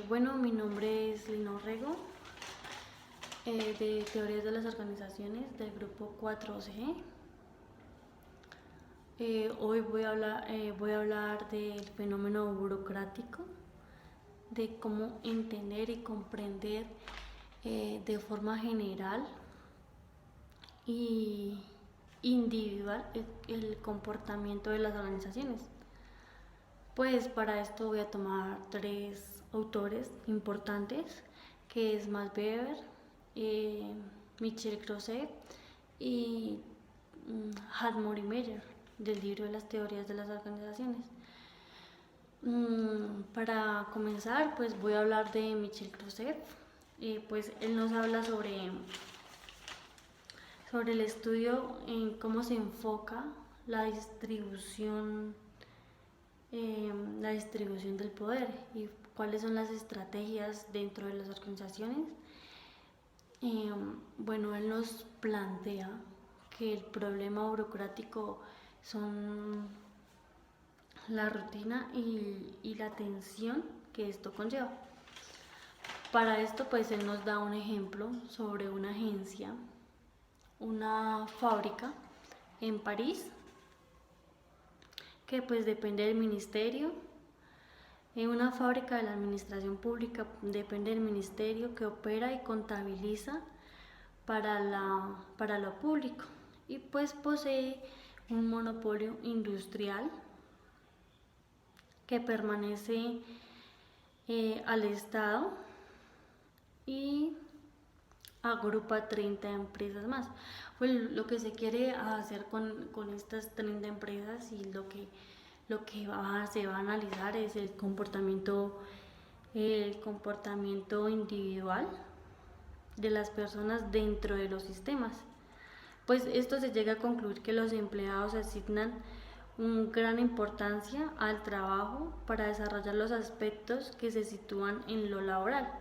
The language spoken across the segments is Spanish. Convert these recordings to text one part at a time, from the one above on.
Bueno, mi nombre es Lina Orrego, de Teorías de las Organizaciones del grupo 4C. Hoy voy a hablar del fenómeno burocrático, de cómo entender y comprender de forma general y individual el comportamiento de las organizaciones. Pues para esto voy a tomar tres autores importantes, que es Max Weber, Michel Croce y Hadmor Meyer, del libro de las teorías de las organizaciones. Para comenzar, pues voy a hablar de Michel Croce. Pues él nos habla sobre el estudio en cómo se enfoca la distribución del poder y cuáles son las estrategias dentro de las organizaciones. Bueno, él nos plantea que el problema burocrático son la rutina y la tensión que esto conlleva. Para esto, pues él nos da un ejemplo sobre una agencia, una fábrica en París, que pues depende del ministerio. En una fábrica de la administración pública depende del ministerio, que opera y contabiliza para lo público, y pues posee un monopolio industrial que permanece al Estado y agrupa 30 empresas más. Pues lo que se quiere hacer con estas 30 empresas y lo que se va a analizar es el comportamiento individual de las personas dentro de los sistemas. Pues esto se llega a concluir que los empleados asignan gran importancia al trabajo para desarrollar los aspectos que se sitúan en lo laboral.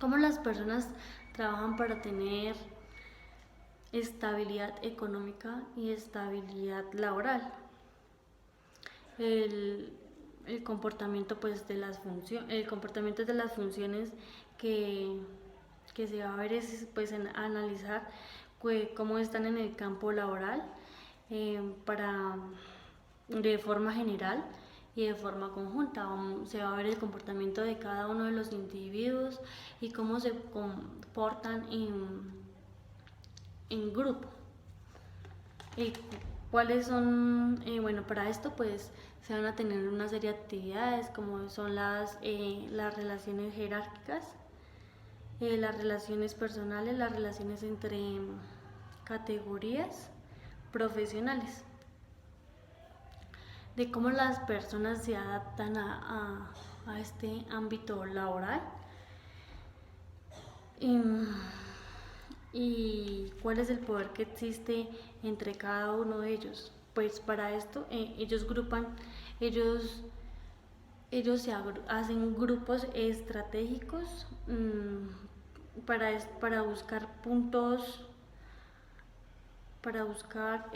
Cómo las personas trabajan para tener estabilidad económica y estabilidad laboral. El comportamiento pues de las funciones que se va a ver es pues en analizar cómo están en el campo laboral, de forma general y de forma conjunta. Se va a ver el comportamiento de cada uno de los individuos y cómo se comportan en grupo. ¿Cuáles son? Bueno, para esto pues se van a tener una serie de actividades, como son las relaciones jerárquicas, las relaciones personales, las relaciones entre categorías profesionales, de cómo las personas se adaptan a este ámbito laboral, y cuál es el poder que existe entre cada uno de ellos. Pues para esto ellos hacen grupos estratégicos para buscar puntos, para buscar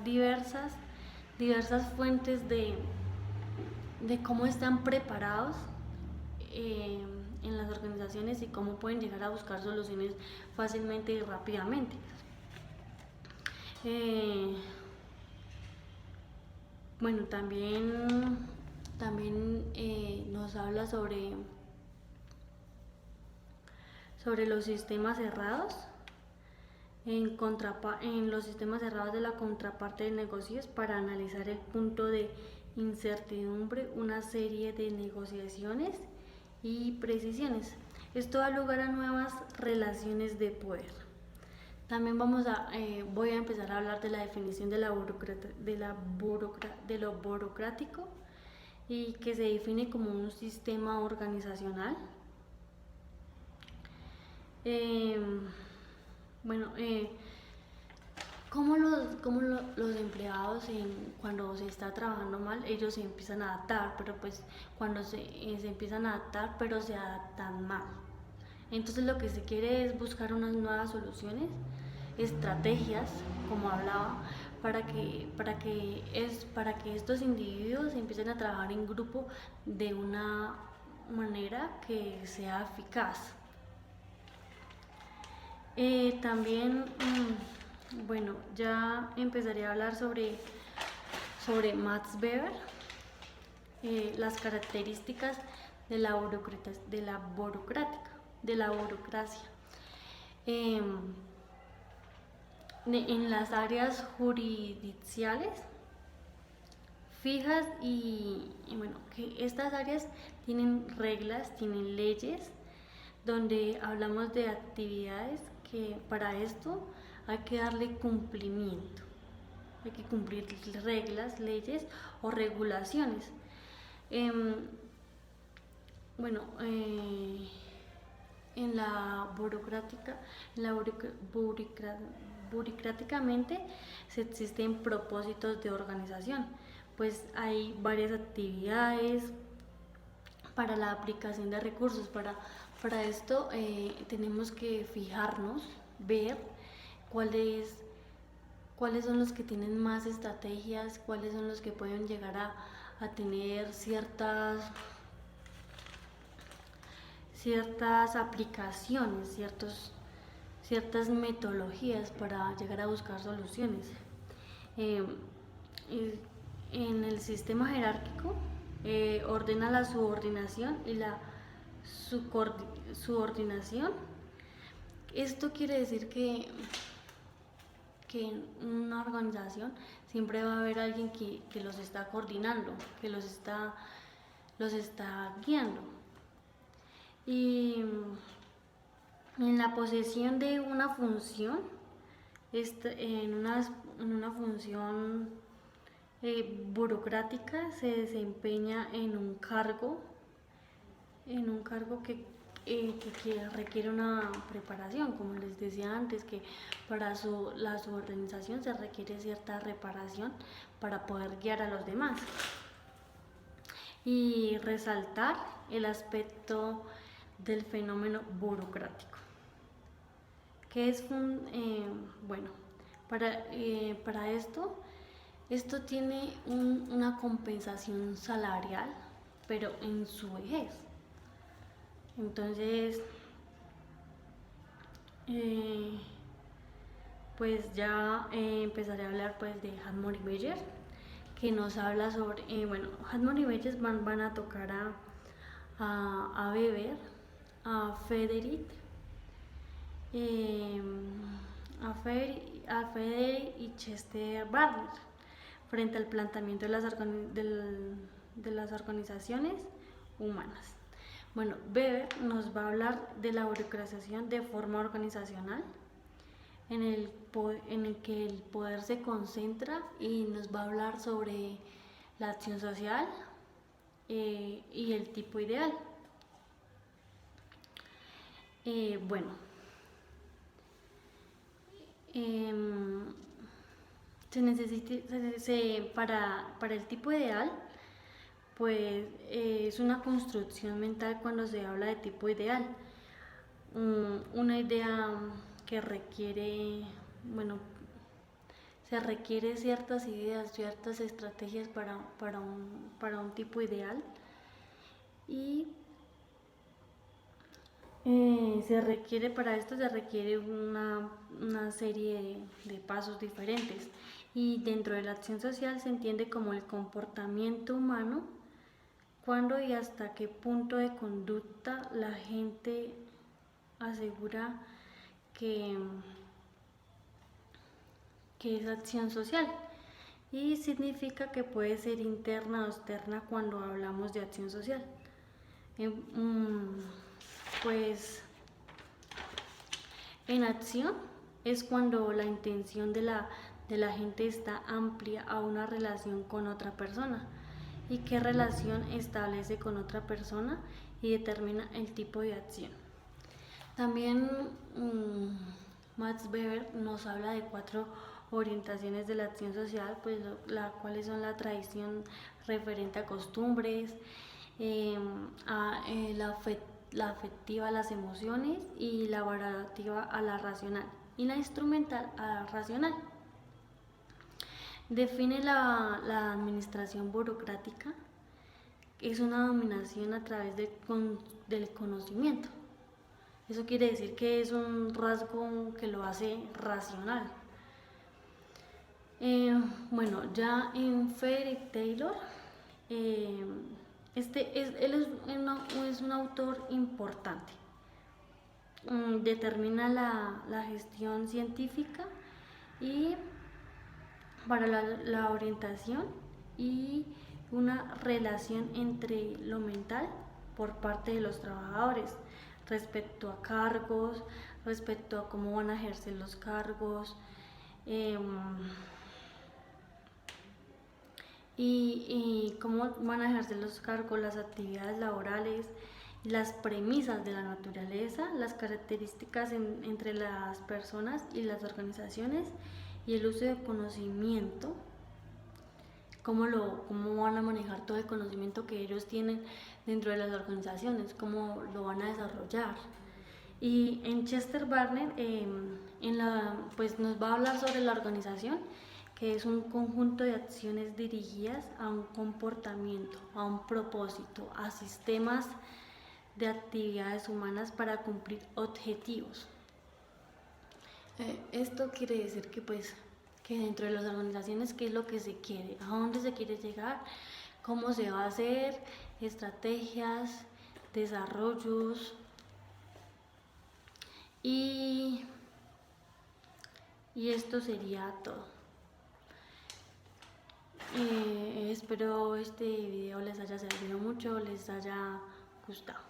diversas fuentes de cómo están preparados en las organizaciones y cómo pueden llegar a buscar soluciones fácilmente y rápidamente. Bueno, también nos habla sobre los sistemas cerrados. En los sistemas cerrados de la contraparte de negocios, para analizar el punto de incertidumbre, una serie de negociaciones y precisiones. Esto da lugar a nuevas relaciones de poder. También voy a empezar a hablar de la definición de lo burocrático, y que se define como un sistema organizacional. Cómo los empleados cuando se está trabajando mal, ellos se empiezan a adaptar, pero pues cuando se empiezan a adaptar, pero se adaptan mal. Entonces lo que se quiere es buscar unas nuevas soluciones, estrategias, como hablaba, para que estos individuos empiecen a trabajar en grupo de una manera que sea eficaz. También, bueno, ya empezaré a hablar sobre Max Weber, las características de la burocracia. En las áreas jurisdiccionales fijas y bueno, que estas áreas tienen reglas, tienen leyes, donde hablamos de actividades que para esto hay que darle cumplimiento, hay que cumplir reglas, leyes o regulaciones. Bueno, en la burocráticamente se existen propósitos de organización, pues hay varias actividades para la aplicación de recursos. Para esto tenemos que fijarnos, ver cuáles son los que tienen más estrategias, cuáles son los que pueden llegar a tener ciertas aplicaciones, ciertas metodologías para llegar a buscar soluciones. En el sistema jerárquico ordena la subordinación y la subordinación. Esto quiere decir que en una organización siempre va a haber alguien que los está coordinando, que los está guiando. Y en la posesión de una función, en una función burocrática, se desempeña en un cargo que requiere una preparación, como les decía antes, que para la subordinación se requiere cierta preparación para poder guiar a los demás. Y resaltar el aspecto del fenómeno burocrático, que es bueno, para esto tiene una compensación salarial, pero en su vejez. Entonces, pues ya empezaré a hablar pues de Hartmut y Beyer, que nos habla sobre, bueno, Hartmut y Beyer van a tocar a Weber, a Frederick, y Chester Barner frente al planteamiento de las organizaciones humanas. Bueno, Weber nos va a hablar de la burocratización de forma organizacional, en el que el poder se concentra, y nos va a hablar sobre la acción social y el tipo ideal. Bueno, para el tipo ideal, pues es una construcción mental cuando se habla de tipo ideal. Una idea que requiere, bueno, se requiere ciertas ideas, ciertas estrategias para un tipo ideal, y para esto se requiere una serie de pasos diferentes, y dentro de la acción social se entiende como el comportamiento humano, cuándo y hasta qué punto de conducta la gente asegura que es acción social, y significa que puede ser interna o externa cuando hablamos de acción social. Pues en acción es cuando la intención de la gente está amplia a una relación con otra persona, y qué relación establece con otra persona y determina el tipo de acción. También Max Weber nos habla de 4 orientaciones de la acción social, pues cuáles son la tradición referente a costumbres, la afectiva a las emociones, y la valorativa a la racional, y la instrumental a la racional. Define la administración burocrática. Es una dominación a través del conocimiento. Eso quiere decir que es un rasgo que lo hace racional. Bueno, ya en Frederick Taylor, él es un autor importante. Determina la gestión científica y para la orientación y una relación entre lo mental por parte de los trabajadores respecto a cargos, respecto a cómo van a ejercer los cargos, y cómo van a ejercer los cargos, las actividades laborales, las premisas de la naturaleza, las características entre las personas y las organizaciones y el uso de conocimiento, cómo van a manejar todo el conocimiento que ellos tienen dentro de las organizaciones, cómo lo van a desarrollar. Y en Chester Barnett pues nos va a hablar sobre la organización, que es un conjunto de acciones dirigidas a un comportamiento, a un propósito, a sistemas de actividades humanas para cumplir objetivos. Esto quiere decir que dentro de las organizaciones, ¿qué es lo que se quiere? ¿A dónde se quiere llegar? ¿Cómo se va a hacer? Estrategias, desarrollos y esto sería todo. Espero este video les haya servido mucho, les haya gustado.